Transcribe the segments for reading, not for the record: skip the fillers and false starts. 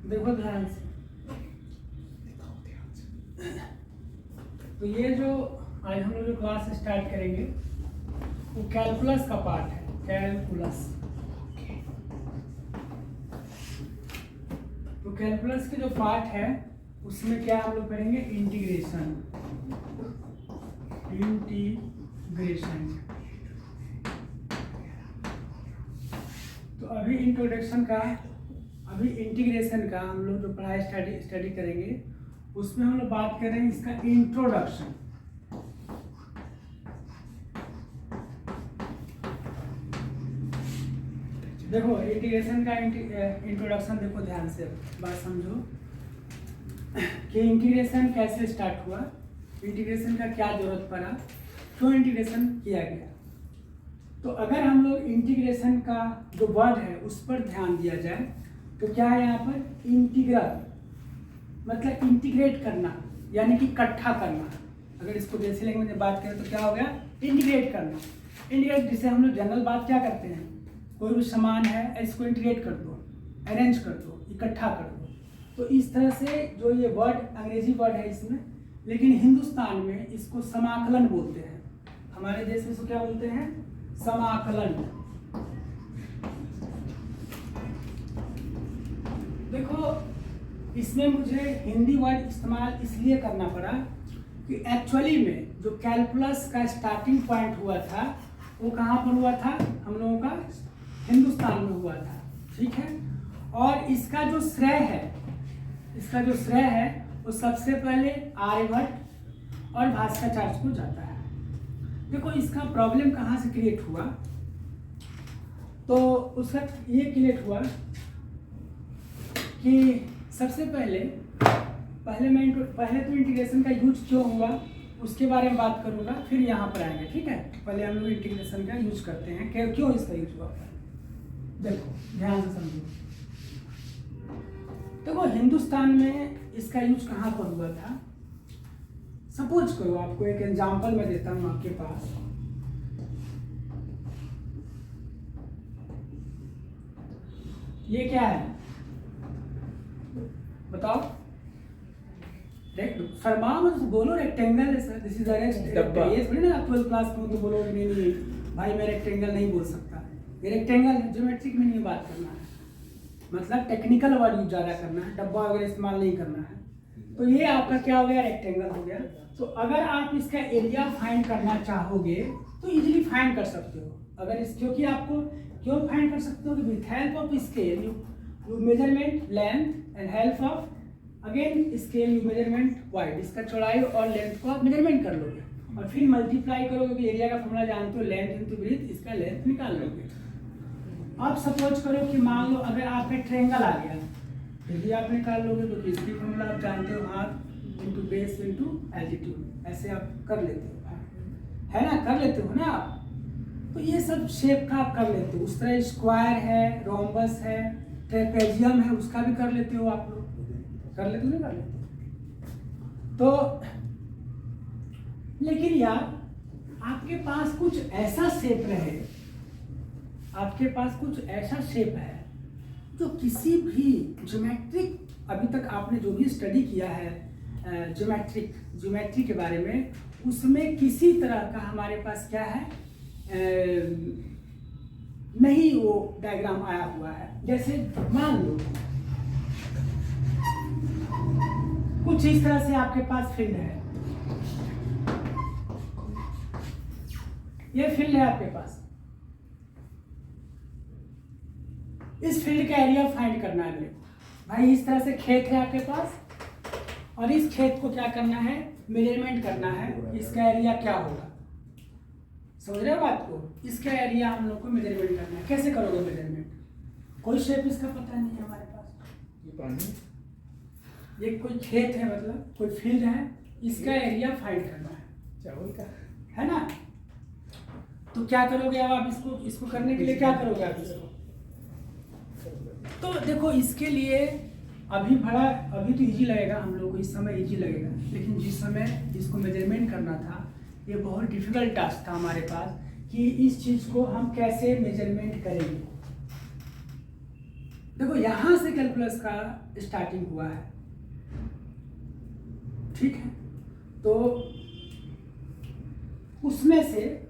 देखो ध्यान से। तो ये जो आज हम लोग जो क्लास स्टार्ट करेंगे वो कैलकुलस का पार्ट है। कैलकुलस, तो कैलकुलस के जो पार्ट है उसमें क्या हम लोग करेंगे, इंटीग्रेशन। इंटीग्रेशन तो अभी इंट्रोडक्शन का, अभी इंटीग्रेशन का हम लोग जो पढ़ाई स्टडी करेंगे उसमें हम लोग बात कर रहे हैं इसका इंट्रोडक्शन। देखो इंटीग्रेशन का इंट्रोडक्शन देखो ध्यान से, बात समझो कि इंटीग्रेशन कैसे स्टार्ट हुआ, इंटीग्रेशन का क्या जरूरत पड़ा, क्यों इंटीग्रेशन किया गया। तो अगर हम लोग इंटीग्रेशन का जो वर्ड है उस पर ध्यान दिया जाए तो क्या है यहाँ पर, इंटीग्रल मतलब इंटीग्रेट करना, यानी कि इकट्ठा करना। अगर इसको देसी लैंग्वेज में बात करें तो क्या हो गया, इंटीग्रेट करना। इंटीग्रेट जिसे हम लोग जनरल बात क्या करते हैं, कोई भी सामान है इसको इंटीग्रेट कर दो, अरेंज कर दो, इकट्ठा कर दो। तो इस तरह से जो ये वर्ड अंग्रेजी वर्ड है इसमें, लेकिन हिंदुस्तान में इसको समाकलन बोलते हैं। हमारे देश में इसको क्या बोलते हैं, समाकलन। देखो इसमें मुझे हिंदी वर्ड इस्तेमाल इसलिए करना पड़ा कि एक्चुअली में जो कैलकुलस का स्टार्टिंग पॉइंट हुआ था वो कहाँ पर हुआ था, हम लोगों का हिंदुस्तान में हुआ था, ठीक है। और इसका जो श्रेय है वो सबसे पहले आर्यभट्ट और भास्कराचार्य को जाता है। देखो इसका प्रॉब्लम कहाँ से क्रिएट हुआ, तो उसका ये क्रिएट हुआ कि सबसे पहले तो इंटीग्रेशन का यूज क्यों हुआ उसके बारे में बात करूंगा, फिर यहाँ पर आएंगे, ठीक है। पहले हम लोग इंटीग्रेशन का यूज करते हैं, क्यों इसका यूज हुआ। देखो ध्यान से समझो। देखो हिंदुस्तान में इसका यूज कहाँ पर हुआ था, सपोज करो आपको एक एग्जांपल मैं देता हूँ आपके पास। ये क्या है बताओ, शर्मा मत बोलो, रेक्टेंगल है सर, दिस इज रेक्टेंगल। ये थोड़ी ना आप 12th क्लास में तो बोलोगे नहीं भाई मैं रेक्टेंगल नहीं बोल सकता, ये रेक्टेंगल है। ज्योमेट्रिक में नहीं बात करना है, मतलब टेक्निकल वर्ड यूज ज़्यादा करना है, डब्बा वगैरह इस्तेमाल नहीं करना है। तो ये आपका क्या हो गया, रेक्टेंगल हो गया। तो अगर आप इसका एरिया फाइंड करना चाहोगे तो इजीली फाइंड कर सकते हो। अगर इस, क्योंकि आपको क्यों फाइंड कर सकते हो कि with help of scale you measurement length and help of again scale you measurement wide, इसका चौड़ाई और लेंथ को आप मेजरमेंट कर लोगे और फिर मल्टीप्लाई करोगे, क्योंकि एरिया का फॉर्मूला जानते हो, लेंथ इनटू ब्रीथ, इसका लेंथ निकाल लोगे। अब सपोज करो कि मान लो अगर आपका ट्रायंगल आ गया, फिर भी आप निकाल लोगे, क्योंकि इसकी फॉर्मूला आप जानते हो, half into base into altitude, ऐसे आप कर लेते हो, है ना, कर लेते हो ना आप। तो ये सब शेप का आप कर लेते हो। उस तरह स्क्वायर है, रोम्बस है, ट्रेपेजियम है, उसका भी कर लेते हो आप लोग, कर लेते हो नहीं कर लेते तो। लेकिन यार आपके पास कुछ ऐसा शेप रहे, आपके पास कुछ ऐसा शेप है जो किसी भी ज्योमेट्रिक, अभी तक आपने जो भी स्टडी किया है ज्योमेट्री के बारे में, उसमें किसी तरह का हमारे पास क्या है, नहीं वो डायग्राम आया हुआ है। जैसे मान लो कुछ इस तरह से आपके पास फील्ड है, ये फील्ड है आपके पास, इस फील्ड का एरिया फाइंड करना है मेरे को। भाई इस तरह से खेत है आपके पास और इस खेत को क्या करना है, मेजरमेंट करना है, इसका एरिया क्या होगा, समझ रहे हो बात को। इसका एरिया हम लोग को मेजरमेंट करना है। कैसे करोगे मेजरमेंट, कोई शेप इसका पता नहीं है हमारे पास, ये कोई खेत है, मतलब कोई फील्ड है, इसका एरिया फाइंड करना है, चावल का है ना। तो क्या करोगे अब आप इसको करने के लिए क्या करोगे आप इसको, तो देखो इसके लिए अभी तो इजी लगेगा हम लोग को, इस समय इजी लगेगा, लेकिन जिस समय इसको मेजरमेंट करना था ये बहुत डिफिकल्ट टास्क था हमारे पास कि इस चीज़ को हम कैसे मेजरमेंट करेंगे। देखो यहाँ से कैलकुलस का स्टार्टिंग हुआ है, ठीक है। तो उसमें से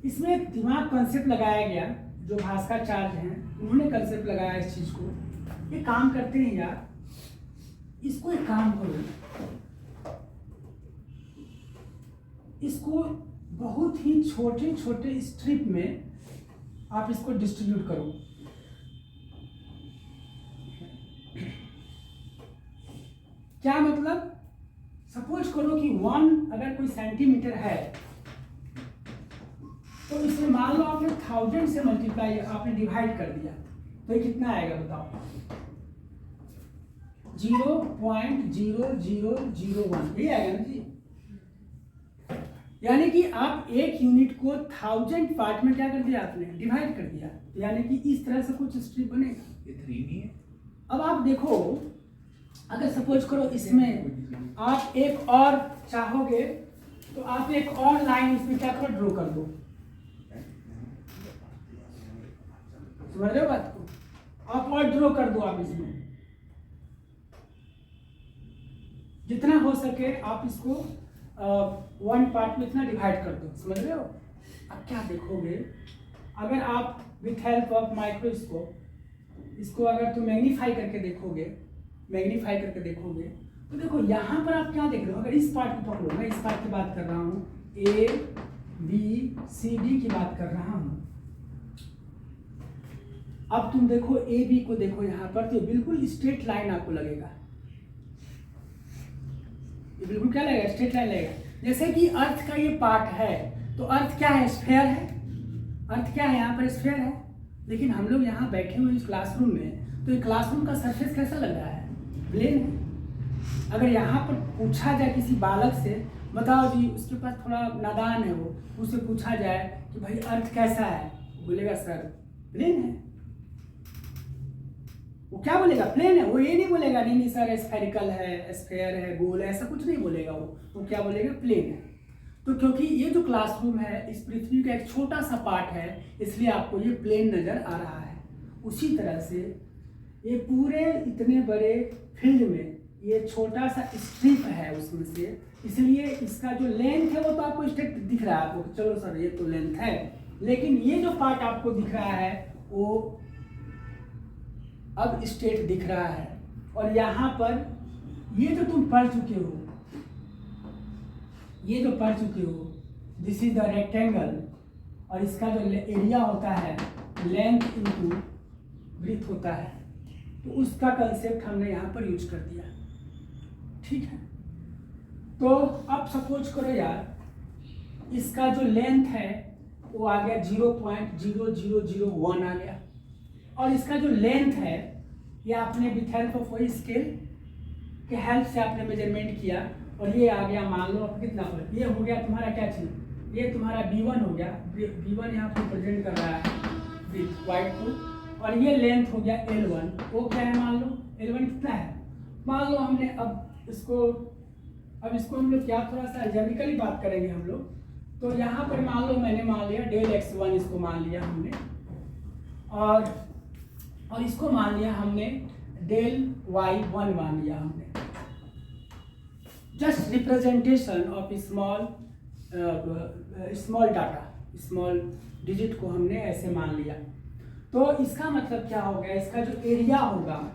इसमें एक दिमाग कॉन्सेप्ट लगाया गया, जो भास्कराचार्य हैं उन्होंने कॉन्सेप्ट लगाया इस चीज को। ये काम करते हैं यार, इसको एक काम करो, इसको बहुत ही छोटे छोटे स्ट्रिप में आप इसको डिस्ट्रीब्यूट करो। क्या मतलब, सपोज करो कि 1 अगर कोई सेंटीमीटर है, तो इसमें मान लो आपने 1000 से मल्टीप्लाई, आपने डिवाइड कर दिया, तो ये कितना आएगा बताओ? 0.0001, ये आएगा ना जी। यानी कि आप एक यूनिट को 1000 पार्ट में क्या कर दिया आपने, डिवाइड कर दिया। यानी कि इस तरह से कुछ स्ट्रिप बनेगा। ये 3 नहीं है। अब आप देखो, अगर सपोज करो इसमें आप एक और चाहोगे, तो आप एक और लाइन इसमें क्या करो, ड्रॉ कर दो। समझ रहे हो बात को? आप और ड्रॉ कर दो, आप इसमें जितना हो सके आप इसको 1 पार्ट में इतना डिवाइड कर दो। समझ रहे हो? अब क्या देखोगे, अगर आप विथ हेल्प ऑफ माइक्रोस्कोप इसको अगर तुम मैग्नीफाई करके देखोगे, तो देखो यहाँ पर आप क्या देख रहे हो। अगर इस पार्ट को पकड़ो, मैं इस पार्ट की बात कर रहा हूँ, A B C D की बात कर रहा हूँ। अब तुम देखो A B को देखो यहाँ पर, तो बिल्कुल स्ट्रेट लाइन आपको लगेगा। ये बिल्कुल क्या लगेगा, स्ट्रेट लाइन लगेगा। जैसे कि अर्थ का ये पार्ट है, तो अर्थ क्या है, स्फेयर है। अर्थ क्या है, यहाँ पर स्फेयर है। लेकिन हम लोग यहाँ बैठे हुए इस क्लासरूम में, तो ये क्लासरूम का सरफेस कैसा लग रहा है, प्लेन है। अगर यहाँ पर पूछा जाए किसी बालक से, बताओ जी, उसके पास थोड़ा नादान है वो, उससे पूछा जाए कि भाई अर्थ कैसा है, बोलेगा सर प्लेन है। वो क्या बोलेगा, प्लेन है। वो ये नहीं बोलेगा नहीं सर स्फेरिकल है, स्फेयर है, गोल है, ऐसा कुछ नहीं बोलेगा। वो क्या बोलेगा, प्लेन है। तो क्योंकि ये जो क्लासरूम है इस पृथ्वी का एक छोटा सा पार्ट है, इसलिए आपको ये प्लेन नजर आ रहा है। उसी तरह से ये पूरे इतने बड़े फील्ड में ये छोटा सा स्ट्रिप है उसमें से, इसलिए इसका जो लेंथ है वो तो आपको स्ट्रेट दिख रहा है आपको, चलो सर ये तो लेंथ है। लेकिन ये जो पार्ट आपको दिख रहा है वो अब स्ट्रेट दिख रहा है। और यहाँ पर ये जो तुम पढ़ चुके हो, दिस इज द रेक्टेंगल, और इसका जो एरिया होता है लेंथ इनटू ब्रीथ होता है, तो उसका कंसेप्ट हमने यहाँ पर यूज कर दिया। ठीक है, तो अब सपोज करो यार, इसका जो लेंथ है वो आ गया 0.0001 आ गया, और इसका जो लेंथ है ये आपने विथ हेल्प ऑफ वही स्केल के हेल्प से आपने मेजरमेंट किया, और ये आ गया, मान लो आप कितना पर, ये हो गया तुम्हारा क्या चीज, ये तुम्हारा B1 हो गया। B1 यहाँ पर प्रेजेंट कर रहा है विथ वाइट को, और ये लेंथ हो गया L1। वो क्या है, मान लो L1 कितना है, मान लो हमने अब इसको हम लोग क्या थोड़ा सा अलजेब्रिकली बात करेंगे हम लोग। तो यहाँ पर मान लो मैंने मान लिया डेल x1, इसको मान लिया हमने, और इसको मान लिया हमने डेल y1 मान लिया हमने। Just representation of small data, small digit को हमने ऐसे मान लिया। तो इसका मतलब क्या हो गया, इसका जो एरिया होगा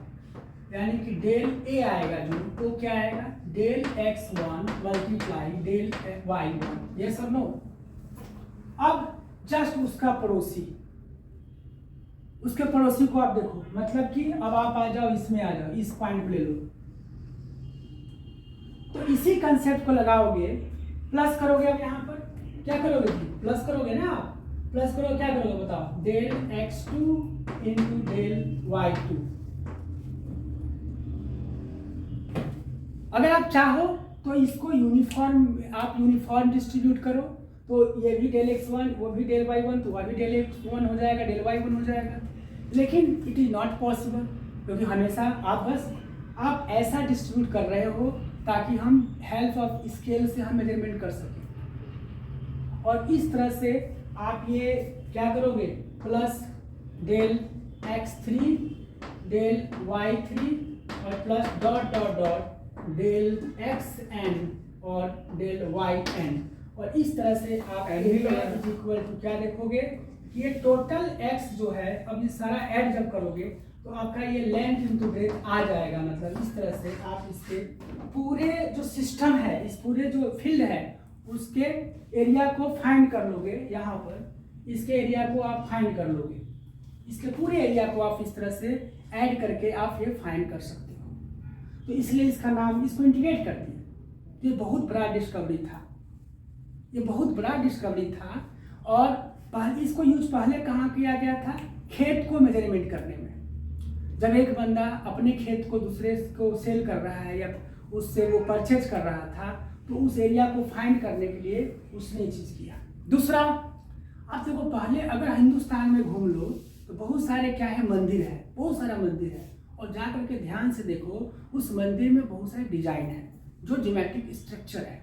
यानी कि डेल A आएगा जो, तो क्या आएगा, del x1 multiply del y1। ये सब नो। अब जस्ट उसके पड़ोसी को आप देखो, मतलब कि अब आप आ जाओ इसमें, आ जाओ इस पॉइंट पे ले लो, तो इसी कंसेप्ट को लगाओगे, प्लस करोगे। अब यहाँ पर क्या करोगे, प्लस करोगे ना आप, प्लस करो, क्या करोगे बताओ, del x2 into del y2। अगर आप चाहो तो इसको यूनिफॉर्म डिस्ट्रीब्यूट करो, तो ये भी डेल x1, वो भी डेल y1, तो वह भी डेल x1 हो जाएगा, डेल y1 हो जाएगा। लेकिन इट इज नॉट पॉसिबल, क्योंकि हमेशा आप ऐसा डिस्ट्रीब्यूट कर रहे हो ताकि हम हेल्प ऑफ स्केल से हम मेजरमेंट कर सकें। और इस तरह से आप ये क्या करोगे, plus del x3 del y3 और plus dot dot dot del xn और डेल yn। और इस तरह से आप इक्वल टू क्या देखोगे कि ये टोटल x जो है, अब ये सारा ऐड जब करोगे तो आपका ये लेंथ इनटू ब्रेथ आ जाएगा। मतलब इस तरह से आप इसके पूरे जो सिस्टम है, इस पूरे जो फील्ड है उसके एरिया को फाइंड कर लोगे। यहाँ पर इसके एरिया को आप फाइंड कर लोगे, इसके पूरे एरिया को आप इस तरह से ऐड करके आप ये फाइंड कर सकते हो। तो इसलिए इसका नाम, इसको इंटीग्रेट कर दिया। ये बहुत बड़ा डिस्कवरी था, ये बहुत बड़ा डिस्कवरी था। और पहले इसको यूज पहले कहाँ किया गया था? खेत को मेजरमेंट करने में। जब एक बंदा अपने खेत को दूसरे को सेल कर रहा है या उससे वो परचेज कर रहा था, तो उस एरिया को फाइंड करने के लिए उसने ये चीज़ किया। दूसरा, आप देखो पहले अगर हिंदुस्तान में घूम लो तो बहुत सारे क्या है, मंदिर है, बहुत सारा मंदिर है। और जा करके ध्यान से देखो, उस मंदिर में बहुत सारे डिजाइन है जो ज्योमेट्रिक स्ट्रक्चर है।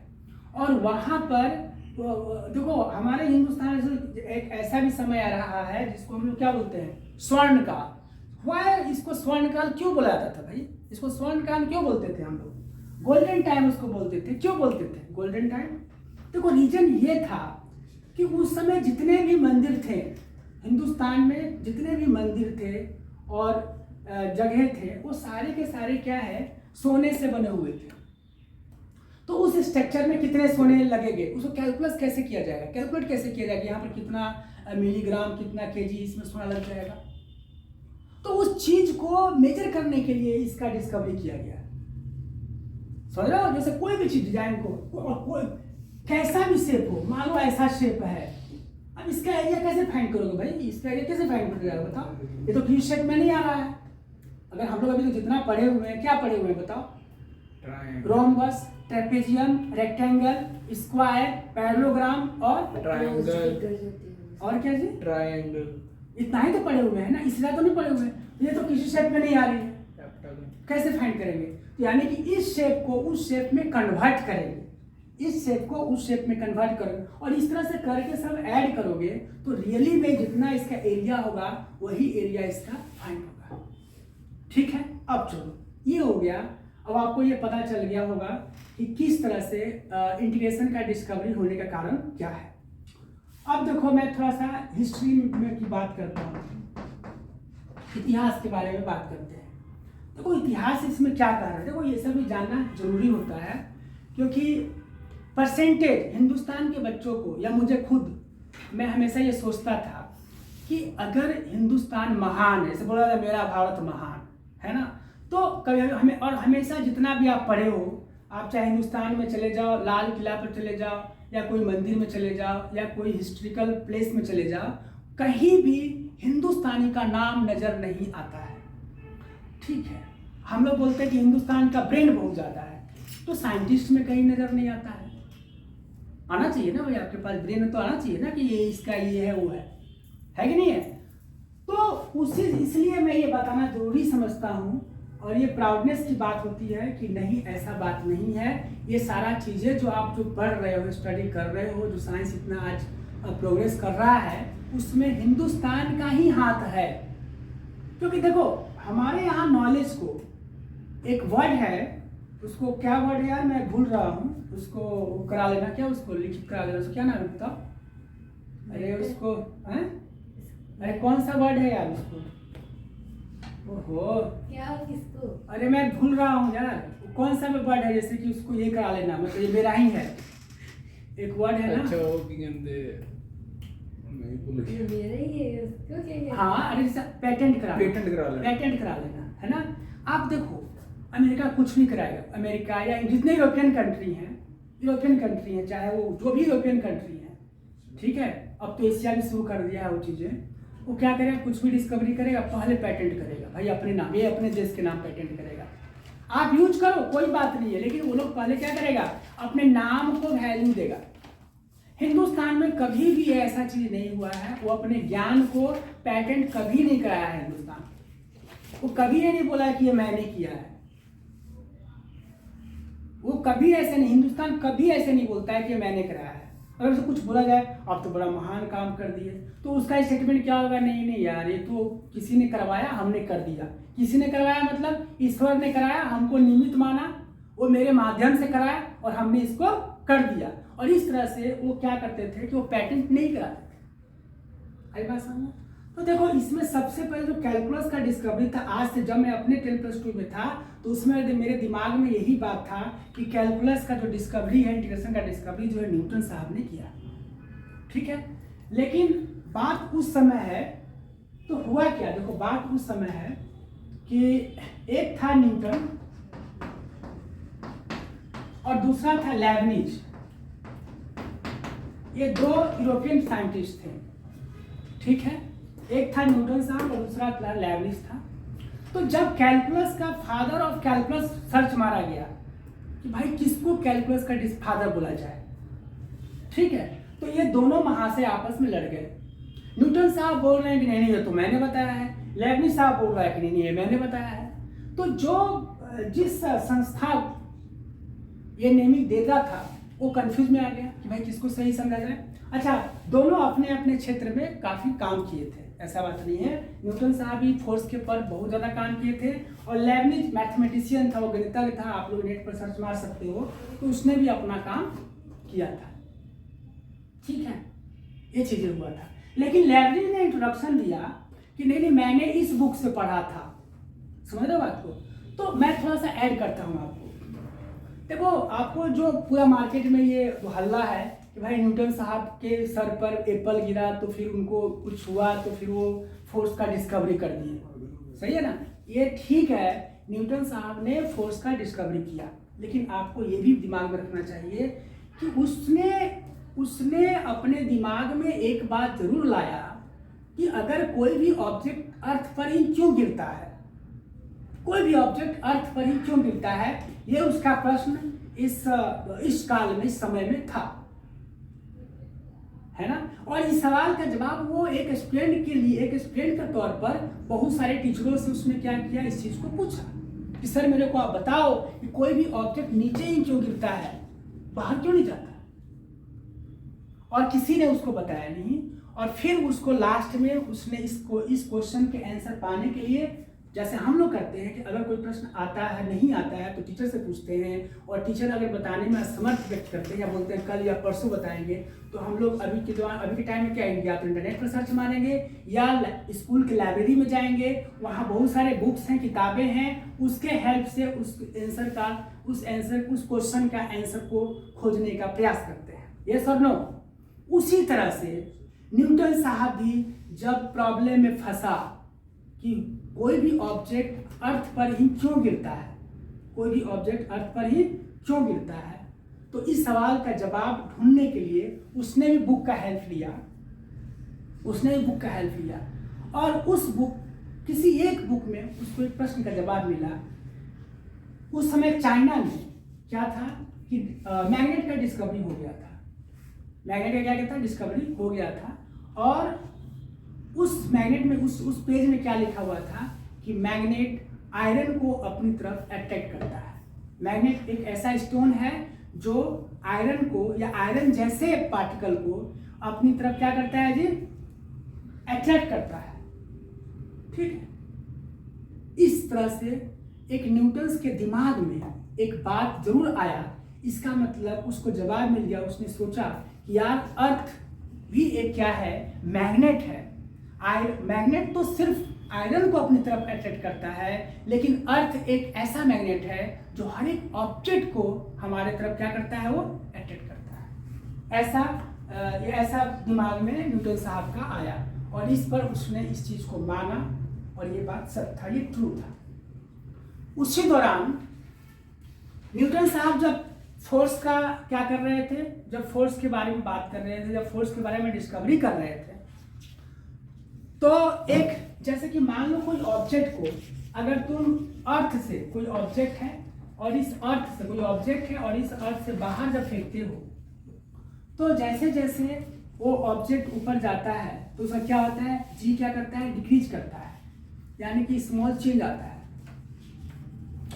और वहाँ पर देखो हमारे हिंदुस्तान से एक ऐसा भी समय आ रहा है जिसको हम लोग क्या बोलते हैं, स्वर्ण काल। वाई इसको स्वर्ण काल क्यों बोला जाता था भाई? इसको स्वर्ण काल क्यों बोलते थे हम लोग? गोल्डन टाइम उसको बोलते थे। क्यों बोलते थे गोल्डन टाइम? देखो रीजन ये था कि उस समय जितने भी मंदिर थे हिंदुस्तान में, जितने भी मंदिर थे और जगह थे, वो सारे के सारे क्या है, सोने से बने हुए थे। तो उस स्ट्रक्चर में कितने सोने लगेंगे उसको कैलकुलेट कैसे किया जाएगा, कैलकुलेट कैसे किया जाएगा, यहाँ पर कितना मिलीग्राम, कितना केजी इसमें सोना लग जाएगा। तो उस चीज को मेजर करने के लिए इसका डिस्कवरी किया गया। समझ रहे हो? जैसे कोई भी चीज डिजाइन को कैसा भी शेप हो, मान लो ऐसा शेप है, अब इसका एरिया कैसे फाइंड करोगे भाई? इसका एरिया कैसे फाइंड करोगे बताओ? ये तो क्यू शेप में नहीं आ रहा है। अगर हम लोग अभी तो जितना पढ़े हुए हैं, क्या पढ़े हुए हैं बताओ? Rhombus, trapezium, rectangle, square, parallelogram और ट्रायंगल। और क्या जी? ट्रायंगल। इतना ही तो पढ़े हुए हैं ना, इसलिए तो नहीं पढ़े हुए हैं। ये तो किसी शेप में नहीं आ रही है, कैसे फाइंड करेंगे? तो यानी कि इस शेप को उस शेप में कन्वर्ट करेंगे, इस शेप को उस शेप में कन्वर्ट करोगे और इस तरह से करके सब ऐड करोगे तो रियली में जितना इसका एरिया होगा वही एरिया इसका फाइंड होगा। ठीक है, अब चलो ये हो गया। अब आपको ये पता चल गया होगा कि किस तरह से इंटीग्रेशन का डिस्कवरी होने का कारण क्या है। अब देखो मैं थोड़ा सा हिस्ट्री में की बात करता हूँ, इतिहास के बारे में बात करते हैं। देखो इतिहास इसमें क्या कारण है, देखो ये सब भी जानना जरूरी होता है, क्योंकि परसेंटेज हिंदुस्तान के बच्चों को या मुझे खुद, मैं हमेशा ये सोचता था कि अगर हिंदुस्तान महान है, जैसे बोला था मेरा भारत महान है ना, तो कभी हमें, और हमेशा जितना भी आप पढ़े हो, आप चाहे हिंदुस्तान में चले जाओ, लाल किला पर चले जाओ या कोई मंदिर में चले जाओ या कोई हिस्ट्रिकल प्लेस में चले जाओ, कहीं भी हिंदुस्तानी का नाम नजर नहीं आता है। ठीक है, हम लोग बोलते हैं कि हिंदुस्तान का ब्रेन बहुत ज़्यादा है, तो साइंटिस्ट में कहीं नजर नहीं आता है। आना चाहिए ना भाई, आपके पास ब्रेन तो आना चाहिए ना कि ये इसका ये है वो है कि नहीं है? तो उसी इसलिए मैं ये बताना जरूरी समझता हूँ, और ये प्राउडनेस की बात होती है कि नहीं ऐसा बात नहीं है। ये सारा चीज़ें जो आप जो पढ़ रहे हो, स्टडी कर रहे हो, जो साइंस इतना आज प्रोग्रेस कर रहा है, उसमें हिंदुस्तान का ही हाथ है। क्योंकि देखो हमारे यहाँ नॉलेज को एक वर्ड है, उसको क्या वर्ड है यार मैं भूल रहा हूँ, उसको करा लेना, क्या उसको लिखित करा लेना, उसको क्या नाम है बताओ? अरे उसको हैं, अरे कौन सा वर्ड है यार उसको? ओहो क्या किसको? अरे मैं भूल रहा हूँ यार, कौन सा वर्ड है, जैसे कि उसको ये करा लेना, मतलब ये मेरा ही है, एक वर्ड है ना। अच्छा वो की कहते मेरा ही है उसको क्या? हाँ अरे पेटेंट करा लेना है ना। आप देखो अमेरिका कुछ नहीं कराएगा, अमेरिका या जितने यूरोपियन कंट्री हैं, चाहे वो जो भी यूरोपियन कंट्री हैं, ठीक है, अब तो एशिया भी शुरू कर दिया है वो चीज़ें। वो क्या करेगा, कुछ भी डिस्कवरी करेगा पहले पेटेंट करेगा भाई, अपने नाम, ये अपने देश के नाम पेटेंट करेगा। आप यूज करो कोई बात नहीं है, लेकिन वो लोग पहले क्या करेगा, अपने नाम को वैल्यू देगा। हिंदुस्तान में कभी भी ऐसा चीज नहीं हुआ है, वो अपने ज्ञान को पेटेंट कभी नहीं कराया है हिंदुस्तान, वो कभी ये नहीं बोला है कि ये मैंने किया है, वो कभी ऐसे नहीं, हिंदुस्तान कभी ऐसे नहीं बोलता है कि मैंने कराया है। अगर उसे कुछ बोला जाए आप तो बड़ा महान काम कर दिए, तो उसका स्टेटमेंट क्या होगा, नहीं नहीं यार ये तो किसी ने करवाया हमने कर दिया। किसी ने करवाया मतलब ईश्वर ने कराया, हमको निमित्त माना, वो मेरे माध्यम से कराया और हमने इसको कर दिया। और इस तरह से वो क्या करते थे कि वो पेटेंट नहीं कराते थे। आई बात समझ? तो देखो इसमें सबसे पहले जो कैलकुलस का डिस्कवरी था, आज से जब मैं अपने 10+2 में था तो उसमें मेरे दिमाग में यही बात था कि कैलकुलस का जो डिस्कवरी है, इंटीग्रेशन का डिस्कवरी जो है न्यूटन साहब ने किया। ठीक है, लेकिन बात उस समय है तो हुआ क्या, देखो बात उस समय है कि एक था न्यूटन और दूसरा था लेबनिज। ये दो यूरोपियन साइंटिस्ट थे। ठीक है, एक था न्यूटन साहब और दूसरा था लेबनिज था। तो जब कैलकुलस का फादर ऑफ कैलकुलस सर्च मारा गया कि भाई किसको कैलकुलस का फादर बोला जाए, ठीक है, तो ये दोनों महाशय आपस में लड़ गए। न्यूटन साहब बोल रहे हैं कि नहीं ये तो मैंने बताया है, लेबनिज साहब बोल रहा है कि नहीं ये मैंने बताया है। तो जो जिस संस्था ये नेमिंग देता था वो कंफ्यूज में आ गया कि भाई किसको सही समझा जाए। अच्छा, दोनों अपने अपने क्षेत्र में काफी काम किए थे, ऐसा बात नहीं है। न्यूटन साहब भी फोर्स के पर बहुत ज्यादा काम किए थे और लेबनिज मैथमेटिशियन था, वो गणितज्ञ था, आप लोग नेट पर सर्च मार सकते हो, तो उसने भी अपना काम किया था। ठीक है, ये चीजें हुआ था। लेकिन लेबनिज ने इंट्रोडक्शन दिया कि नहीं नहीं मैंने इस बुक से पढ़ा था, समझ रहे बात को? तो मैं थोड़ा सा ऐड करता हूँ आपको। देखो आपको जो पूरा मार्केट में ये हल्ला है कि भाई न्यूटन साहब के सर पर एप्पल गिरा तो फिर उनको कुछ हुआ तो फिर वो फोर्स का डिस्कवरी कर दिए, सही है ना? ये ठीक है, न्यूटन साहब ने फोर्स का डिस्कवरी किया, लेकिन आपको ये भी दिमाग में रखना चाहिए कि उसने अपने दिमाग में एक बात जरूर लाया कि अगर कोई भी ऑब्जेक्ट अर्थ पर ही क्यों गिरता है, कोई भी ऑब्जेक्ट अर्थ पर ही क्यों गिरता है, ये उसका प्रश्न इस काल में, इस समय में था, है ना? और इस सवाल का जवाब वो एक स्टूडेंट के लिए, एक स्टूडेंट के तौर पर बहुत सारे टीचरों से उसने क्या किया, इस चीज को पूछा कि सर मेरे को आप बताओ कि कोई भी ऑब्जेक्ट नीचे ही क्यों गिरता है, बाहर क्यों नहीं जाता? और किसी ने उसको बताया नहीं। और फिर उसको लास्ट में उसने इस क्वेश्चन के आंसर पाने के लिए, जैसे हम लोग करते हैं कि अगर कोई प्रश्न आता है, नहीं आता है तो टीचर से पूछते हैं, और टीचर अगर बताने में असमर्थ व्यक्त करते हैं या बोलते हैं कल या परसों बताएंगे, तो हम लोग अभी के टाइम में क्या करेंगे, या तो इंटरनेट पर सर्च मारेंगे या स्कूल के लाइब्रेरी में जाएंगे, वहाँ बहुत सारे बुक्स हैं, किताबें हैं, उसके हेल्प से उस क्वेश्चन का आंसर को खोजने का प्रयास करते हैं। यस और नो? उसी तरह से न्यूटन साहब भी जब प्रॉब्लम में फंसा कि कोई भी ऑब्जेक्ट अर्थ पर ही क्यों गिरता है, कोई भी ऑब्जेक्ट अर्थ पर ही क्यों गिरता है, तो इस सवाल का जवाब ढूंढने के लिए उसने भी बुक का हेल्प लिया, और उस बुक, किसी एक बुक में उसको एक प्रश्न का जवाब मिला। उस समय चाइना में क्या था कि मैग्नेट का डिस्कवरी हो गया था, डिस्कवरी हो गया था। और उस मैग्नेट में, उस पेज में क्या लिखा हुआ था कि मैग्नेट आयरन को अपनी तरफ अट्रैक्ट करता है। मैग्नेट एक ऐसा स्टोन है जो आयरन को या आयरन जैसे पार्टिकल को अपनी तरफ क्या करता है जी, अट्रैक्ट करता है। ठीक है, इस तरह से एक न्यूटन के दिमाग में एक बात जरूर आया, इसका मतलब उसको जवाब मिल गया। उसने सोचा कि यार अर्थ भी एक क्या है, मैग्नेट है। मैग्नेट तो सिर्फ आयरन को अपनी तरफ अट्रैक्ट करता है, लेकिन अर्थ एक ऐसा मैग्नेट है जो हर एक ऑब्जेक्ट को हमारे तरफ क्या करता है, वो अट्रैक्ट करता है। ऐसा दिमाग में न्यूटन साहब का आया और इस पर उसने इस चीज को माना और ये बात सच था, ये ट्रू था। उसी दौरान न्यूटन साहब जब फोर्स का क्या कर रहे थे, जब फोर्स के बारे में बात कर रहे थे, जब फोर्स के बारे में डिस्कवरी कर रहे थे, तो एक जैसे कि मान लो कोई ऑब्जेक्ट को अगर तुम अर्थ से, कोई ऑब्जेक्ट है और इस अर्थ से, कोई ऑब्जेक्ट है और इस अर्थ से बाहर जब फेंकते हो, तो जैसे जैसे वो ऑब्जेक्ट ऊपर जाता है तो उसका क्या होता है, जी क्या करता है, डिक्रीज करता है, यानी कि स्मॉल चेंज आता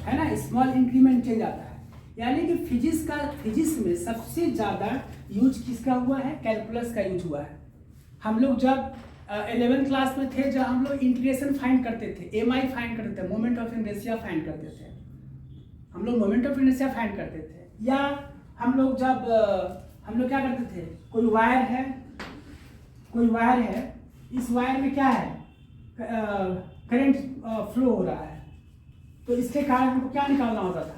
है ना, स्मॉल इंक्रीमेंट चेंज आता है। यानी कि फिजिक्स में सबसे ज्यादा यूज किसका हुआ है? कैलकुलस का यूज हुआ है। हम लोग जब 11th क्लास में थे, जब हम लोग इंटीग्रेशन फाइंड करते थे, एमआई फाइंड करते थे, मोमेंट ऑफ इनर्शिया फाइंड करते थे, हम लोग मोमेंट ऑफ इनर्शिया फाइंड करते थे, या हम लोग क्या करते थे, कोई वायर है, इस वायर में क्या है, करंट फ्लो हो रहा है, तो इसके कारण हमको क्या निकालना होता था,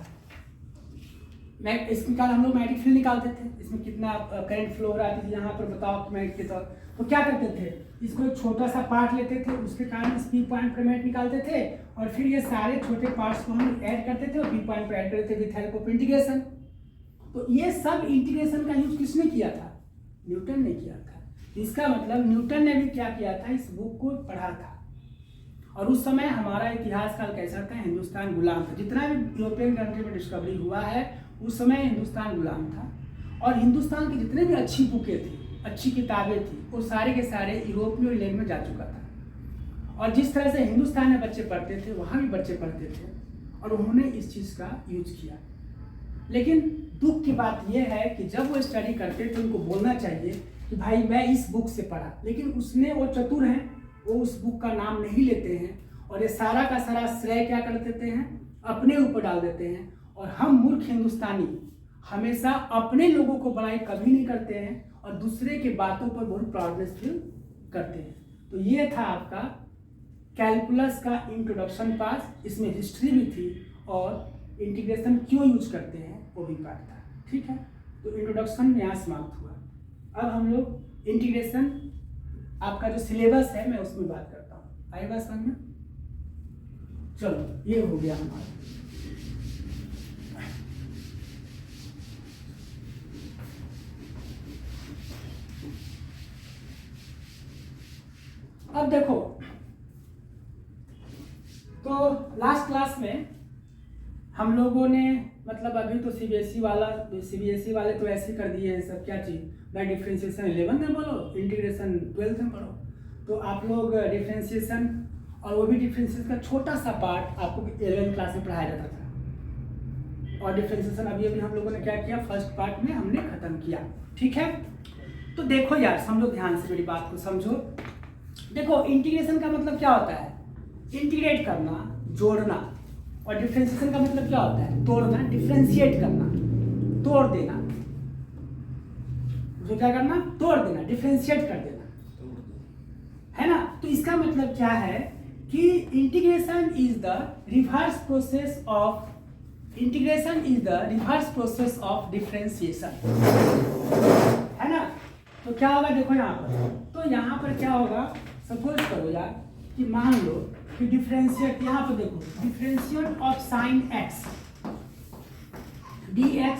इसके कारण हम लोग मैग्नेटिक फील्ड निकालते थे, इसमें कितना करंट फ्लो हो रहा है, यहाँ पर बताओ कि मैग्नेट के तौर, तो क्या करते थे, इसको एक छोटा सा पार्ट लेते थे, उसके कारण इस पी पॉइंट पर मैग्नेट निकालते थे, और फिर ये सारे छोटे पार्ट्स को हम ऐड करते थे और पी पॉइंट पर ऐड करते थे विथ हेल्प ऑफ इंटीग्रेशन। तो ये सब इंटीग्रेशन का यूज किसने किया था? न्यूटन ने किया था। इसका मतलब न्यूटन ने भी क्या किया था, इस बुक को पढ़ा था। और उस समय हमारा इतिहास काल कैसा था, हिंदुस्तान गुलाम था। जितना भी यूरोपियन कंट्री में डिस्कवरी हुआ है, उस समय हिंदुस्तान गुलाम था, और हिंदुस्तान की जितने भी अच्छी बुकें थी, अच्छी किताबें थी, वो सारे के सारे यूरोप में और इंग्लैंड में जा चुका था। और जिस तरह से हिंदुस्तान में बच्चे पढ़ते थे, वहाँ भी बच्चे पढ़ते थे, और उन्होंने इस चीज़ का यूज किया। लेकिन दुख की बात यह है कि जब वो स्टडी करते तो उनको बोलना चाहिए कि भाई मैं इस बुक से पढ़ा, लेकिन वो चतुर हैं, वो उस बुक का नाम नहीं लेते हैं, और ये सारा का सारा श्रेय क्या कर देते हैं, अपने ऊपर डाल देते हैं। और हम मूर्ख हिंदुस्तानी हमेशा अपने लोगों को बड़ाई कभी नहीं करते हैं, और दूसरे की बातों पर बहुत प्राउडनेस फील करते हैं। तो ये था आपका कैलकुलस का इंट्रोडक्शन पार्ट, इसमें हिस्ट्री भी थी और इंटीग्रेशन क्यों यूज करते हैं वो भी पार्ट था। ठीक है, तो इंट्रोडक्शन यहाँ समाप्त हुआ। अब हम लोग इंटीग्रेशन आपका जो सिलेबस है मैं उसमें बात करता हूँ। आई बात समझ में? चलो ये हो गया हमारा। अब देखो, तो लास्ट क्लास में हम लोगों ने मतलब अभी तो सीबीएसई वाले तो ऐसे कर दिए हैं सब, क्या चीज़ बाय डिफ्रेंशिएशन 11 में बोलो, इंटीग्रेशन 12 में पढ़ो। तो आप लोग डिफ्रेंशिएशन, और वो भी डिफ्रेंशिएशन का छोटा सा पार्ट आपको 11th क्लास में पढ़ाया जाता था, और डिफ्रेंशिएशन अभी हम लोगों ने क्या किया, फर्स्ट पार्ट में हमने खत्म किया। ठीक है, तो देखो यार, समझो ध्यान से, मेरी बात को समझो। देखो इंटीग्रेशन का मतलब क्या होता है, इंटीग्रेट करना, जोड़ना, और डिफरेंशिएशन का मतलब क्या होता है, तोड़ना, डिफरेंशिएट करना, तोड़ देना। जो क्या करना, तोड़ देना, डिफरेंशिएट कर देना, है ना। तो इसका मतलब क्या है कि integration is the reverse process of differentiation, है ना। तो क्या होगा, देखो यहाँ पर, तो यहाँ पर क्या होगा, सपोज करो यार कि मान लो कि डिफरेंशिएट, यहाँ पर देखो, differentiate of sine x dx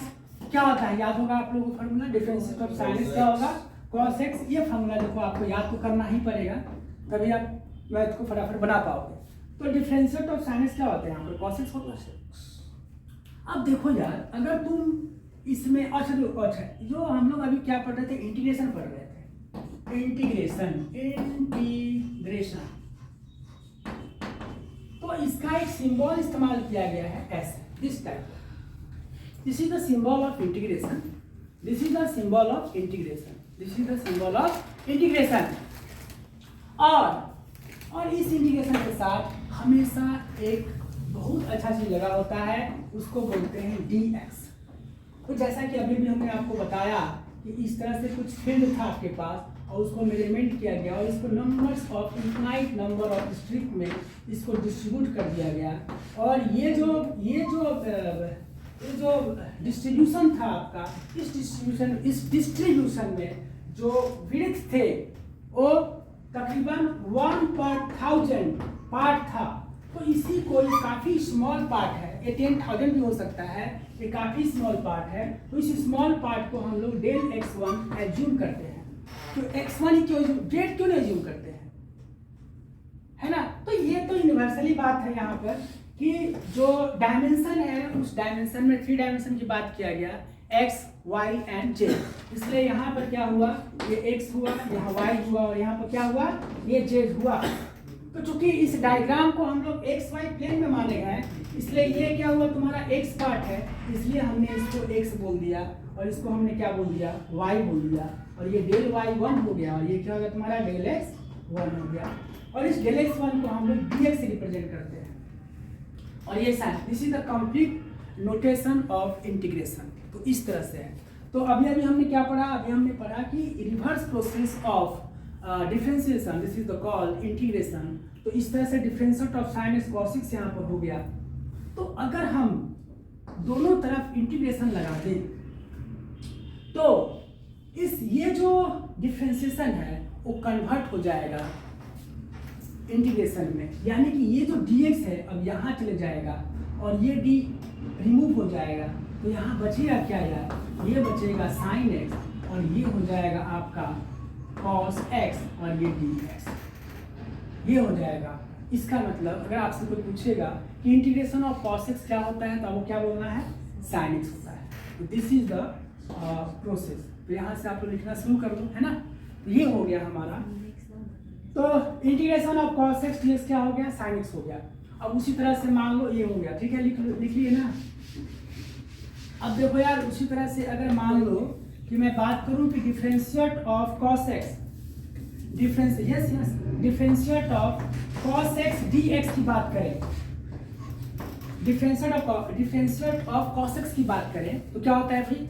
क्या होता है, याद होगा आप लोगों को formula, differentiate of sine x क्या होगा, cos x। ये फॉर्मूला देखो आपको याद तो करना ही पड़ेगा, तभी आप मैथ को फटाफट बना पाओगे। तो डिफरेंशिएट ऑफ साइन एक्स क्या होता है, यहाँ पर cos x होता है। अब देखो यार, अगर तुम इसमें अच्छा जो हम लोग अभी क्या पढ़ रहे थे, इंटीग्रेशन पढ़ रहे थे, इंटीग्रेशन। तो इसका एक सिंबल इस्तेमाल किया गया है ऐसे, this type. This is the symbol of integration, this is the symbol of integration, this is the symbol of integration. और इस इंटीग्रेशन के साथ हमेशा एक बहुत अच्छा चीज लगा होता है, उसको बोलते हैं dx। तो जैसा कि अभी भी हमने आपको बताया कि इस तरह से कुछ फील्ड था आपके पास, और उसको मेजरमेंट किया गया, और इसको numbers of infinite number of strip में इसको डिस्ट्रीब्यूट कर दिया गया। और ये जो डिस्ट्रीब्यूशन था आपका, इस डिस्ट्रीब्यूशन में जो विड्थ थे वो तकरीबन 1/1000 पार्ट था। तो इसी को ये काफ़ी स्मॉल पार्ट है, ये 10,000 भी हो सकता है, ये काफ़ी स्मॉल पार्ट है। तो इस स्मॉल पार्ट को हम लोग डेल x1 एज्यूम करते हैं। तो x1 ही क्यों, डेट क्यों नहीं एज्यूम करते हैं, है ना। तो ये तो यूनिवर्सली बात है यहाँ पर कि जो डायमेंशन है, उस डायमेंशन में 3 डायमेंशन की बात किया गया, x, y एंड z। इसलिए यहाँ पर क्या हुआ, ये x हुआ, यहाँ y हुआ, और यहाँ पर क्या हुआ, ये z हुआ। तो चूंकि इस डायग्राम को हम लोग एक्स वाई प्लेन में माने गए हैं, इसलिए ये क्या हुआ तुम्हारा एक्स पार्ट है, इसलिए हमने इसको एक्स बोल दिया और इसको हमने क्या बोल दिया, वाई बोल दिया, और ये डेल वाई 1 हो गया और ये क्या हो गया तुम्हारा डेल एक्स 1 हो गया। और इस डेल एक्स 1 को हम लोग dx से रिप्रेजेंट करते हैं, और ये sign, this is the complete notation of integration. तो इस तरह से है। तो अभी हमने क्या पढ़ा, अभी हमने पढ़ा कि reverse process of differentiation, this is the call integration. तो इस तरह से differentiate of sine x cos x यहाँ पर हो गया। तो अगर हम दोनों तरफ इंटीग्रेशन लगा दें तो ये जो डिफरेंशिएशन है वो कन्वर्ट हो जाएगा इंटीग्रेशन में, यानी कि ये जो dx है अब यहाँ चले जाएगा और ये d रिमूव हो जाएगा, तो यहाँ बचेगा क्या यार, ये बचेगा sin x और ये हो जाएगा आपका cos x और ये dx, ये हो जाएगा। इसका मतलब अगर आपसे कोई पूछेगा कि इंटीग्रेशन ऑफ cos x क्या होता है, तो आपको क्या बोलना है, sin x होता है। तो दिस इज द प्रोसेस। तो यहाँ से आप लोग लिखना शुरू कर दो, है ना। तो ये हो गया हमारा, तो integration of cos x dx क्या हो गया, sin x हो गया। अब उसी तरह से मान लो ये हो गया, ठीक है, लिख लिए ना। अब देखो यार, उसी तरह से अगर मान लो कि मैं बात करूं कि differentiate of cos x, differentiate of cos x dx की बात करें, डिफरेंशिएट ऑफ cos x की बात करें तो क्या होता है भाई,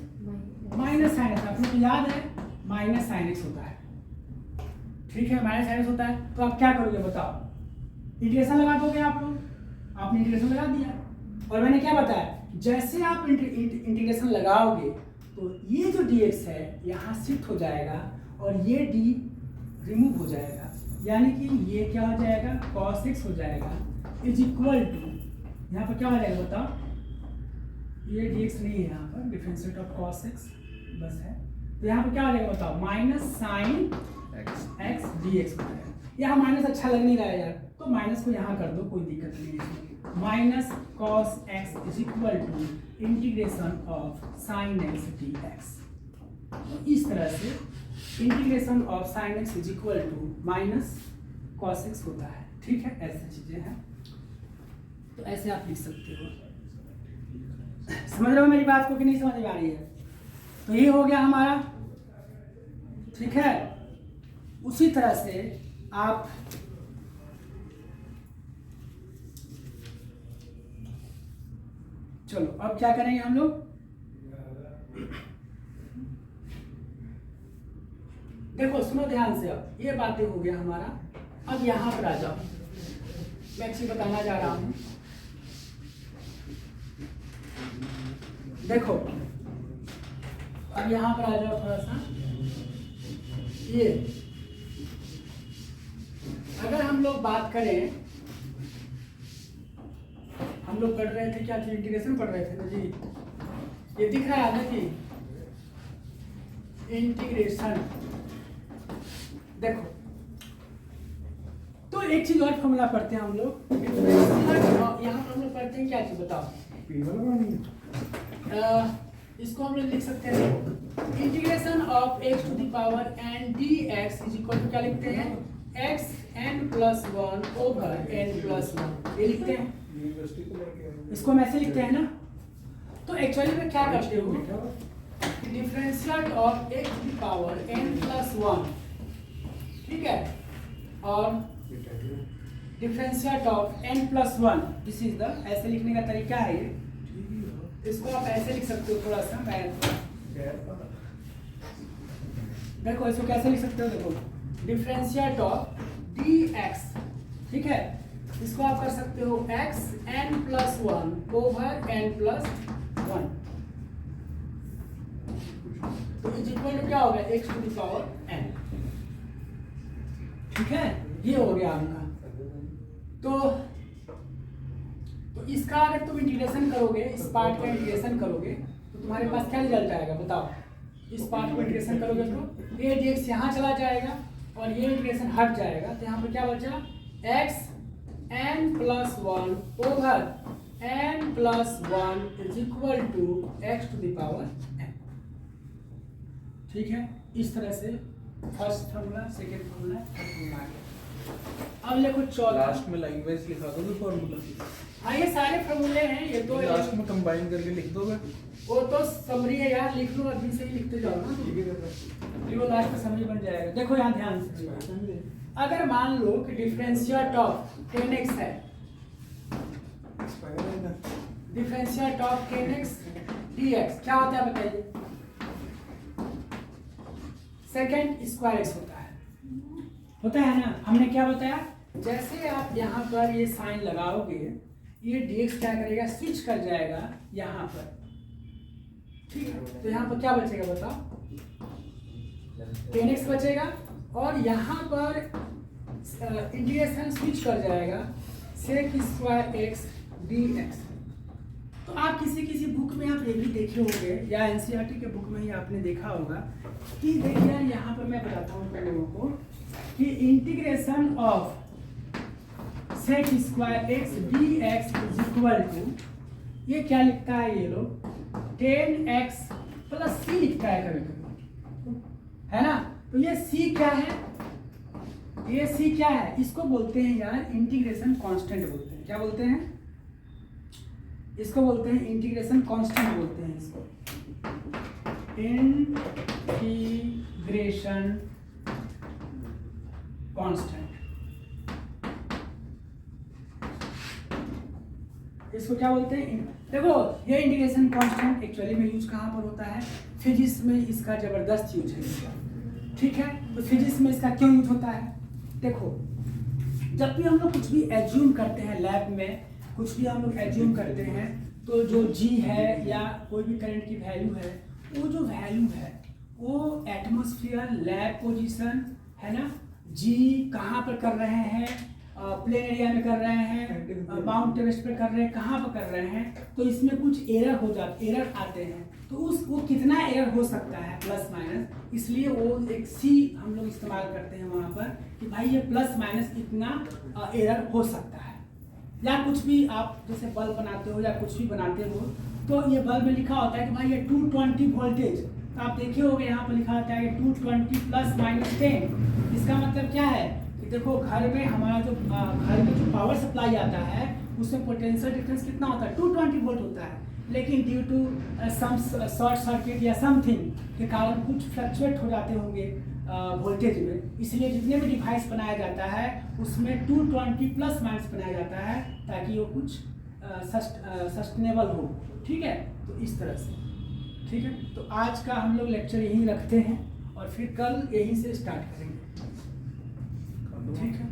माइनस साइन एक्स। आपको याद है माइनस साइन एक्स होता है, ठीक है, माइनस साइन एक्स होता है। तो आप क्या करोगे बताओ, इंटीग्रेशन लगा दोगे आप लोग, आपने इंटीग्रेशन लगा दिया और मैंने क्या बताया, जैसे आप इंटीग्रेशन लगाओगे तो ये जो dx है यहाँ शिफ्ट हो जाएगा और ये d रिमूव हो जाएगा, यानी कि ये क्या हो जाएगा, cos x हो जाएगा इज इक्वल टू, यहाँ पर क्या हो जाएगा बताओ, ये dx नहीं है यहाँ पर, डिफरेंशिएट ऑफ cos x बस है, तो यहाँ पर क्या हो जाएगा बताओ, माइनस साइन x dx हो जाएगा। यहाँ माइनस अच्छा लग नहीं रहा है यार, तो माइनस को यहाँ कर दो, कोई दिक्कत नहीं है। Minus cos x is equal to integration of sine x dx। तो इस तरह से integration of sine x is equal to minus cos x होता है, ठीक है, ऐसी चीजें हैं। तो ऐसे आप लिख सकते हो। समझ रहे हो मेरी बात को कि नहीं समझ में आ रही है। तो ये हो गया हमारा, ठीक है। उसी तरह से आप चलो अब क्या करेंगे हम लोग, देखो सुनो ध्यान से, अब ये बातें हो गया हमारा। अब यहां पर आ जाओ, मैं एक चीज बताना जा रहा हूं, देखो अब यहां पर आ जाओ थोड़ा सा। ये अगर हम लोग बात करें, हम लोग पढ़ रहे थे क्या चीज, इंटीग्रेशन पढ़ रहे थे ना जी, ये दिख रहा है ना कि इंटीग्रेशन, देखो तो एक चीज और फॉर्मूला पढ़ते हैं हम लोग, यहाँ पर हम लोग पढ़ते हैं क्या चीज बताओ, इसको हम लोग लिख सकते हैं integration of x to the power n dx is equal to क्या लिखते हैं, x n+1 ओवर n+1, ये लिखते हैं, इसको हम ऐसे लिखते हैं ना। तो एक्चुअली में क्या करते हो, differentiate of x to the power n+1, ठीक है, और differentiate of n+1, this is the, ऐसे लिखने का तरीका है ये, इसको आप ऐसे लिख सकते हो थोड़ा सा, देखो इसको कैसे लिख सकते हो, देखो डिफरेंशिएट ऑफ dx, ठीक है, इसको आप कर सकते हो x n+1 ओवर n+1, तो इज इक्वल टू क्या हो गया, x to the power n, ठीक है, ये हो गया आपका। तो इसका अगर तुम इंटीग्रेशन करोगे, इस पार्ट का इंटीग्रेशन करोगे तो तुम्हारे पास क्या रिजल्ट आएगा बताओ, इस पार्ट को इंटीग्रेशन करोगे तो ये dx यहाँ चला जाएगा और ये इंटीग्रेशन हट जाएगा, तो यहाँ पर क्या बचा, x n+1 over n+1 is equal to x to the power n, ठीक है। इस तरह से first formula, second formula, third formula आ गया। अब देखो चौथा, लास्ट में लाइन वाइज लिखा दोगे फॉर्मूला? हाँ ये सारे फॉर्मूले हैं, ये तो लास्ट में कंबाइन करके लिख दोगे? वो तो समरी है यार, लिख लो अभी से ही लिखते जाओ ना, देखो लास्ट में समरी बन जाएगा। देखो यहाँ ध्यान से, अगर मान लो कि डिफरेंशिएट ऑफ 10x है, डिफरेंशिएट ऑफ 10x dx क्या होता है बताइए? सेकेंड स्क्वायर x होता है ना। हमने क्या बताया, जैसे आप यहाँ पर ये साइन लगाओगे, ये dx क्या करेगा, स्विच कर जाएगा यहाँ पर, ठीक है। तो यहाँ पर क्या बचेगा बताओ, 10x बचेगा, और यहाँ पर इंटीग्रेशन स्विच कर जाएगा sec स्क्वायर x dx। तो आप किसी बुक में आप ये भी देखे होंगे, या एनसीईआरटी के बुक में ही आपने देखा होगा कि देखिए यार, यहाँ पर मैं बताता हूँ तुम लोगों को कि integration of sec square x dx is equal to, ये क्या लिखता है ये लोग, 10x प्लस c लिखता है कभी कभी, है ना। तो ये c क्या है, ये c क्या है, इसको बोलते हैं यार इंटीग्रेशन कांस्टेंट बोलते हैं। क्या बोलते हैं इसको? बोलते हैं इंटीग्रेशन कांस्टेंट बोलते हैं इसको, इंटीग्रेशन कांस्टेंट। इसको क्या बोलते हैं? देखो ये इंटीग्रेशन कांस्टेंट एक्चुअली में यूज कहाँ पर होता है, फिजिक्स में इसका जबरदस्त यूज है, ठीक है। तो फिजिक्स में इसका क्यों यूज होता है? देखो जब भी हम लोग कुछ भी एज्यूम करते हैं, लैब में कुछ भी हम लोग एज्यूम करते हैं, तो जो g है या कोई भी करंट की वैल्यू है, वो जो वैल्यू है वो एटमॉस्फेयर, लैब पोजीशन, है ना, g कहाँ पर कर रहे हैं, प्लेन एरिया में कर रहे हैं, बाउंड टेरेस पे कर रहे हैं, कहाँ पर कर रहे हैं, तो इसमें कुछ एरर आते हैं, तो वो कितना एरर हो सकता है, प्लस माइनस, इसलिए वो एक सी हम लोग इस्तेमाल करते हैं वहाँ पर कि भाई ये प्लस माइनस इतना एरर हो सकता है। या कुछ भी आप जैसे बल्ब बनाते हो या कुछ भी बनाते हो, तो ये बल्ब में लिखा होता है कि भाई ये 220 वोल्टेज, तो आप देखे होंगे यहाँ पर लिखा होता है कि 220 प्लस माइनस 10। इसका मतलब क्या है कि देखो घर में हमारा जो घर में जो पावर सप्लाई आता है उसमें पोटेंशियल डिफरेंस कितना होता है, 220 वोल्ट होता है, लेकिन due to some short circuit या समथिंग के कारण कुछ फ्लक्चुएट हो जाते होंगे वोल्टेज में, इसलिए जितने भी डिवाइस बनाया जाता है उसमें 220 प्लस माइनस बनाया जाता है ताकि वो कुछ सस्टेनेबल हो, ठीक है। तो इस तरह से, ठीक है। तो आज का हम लोग लेक्चर यहीं रखते हैं और फिर कल यहीं से स्टार्ट करेंगे, ठीक है।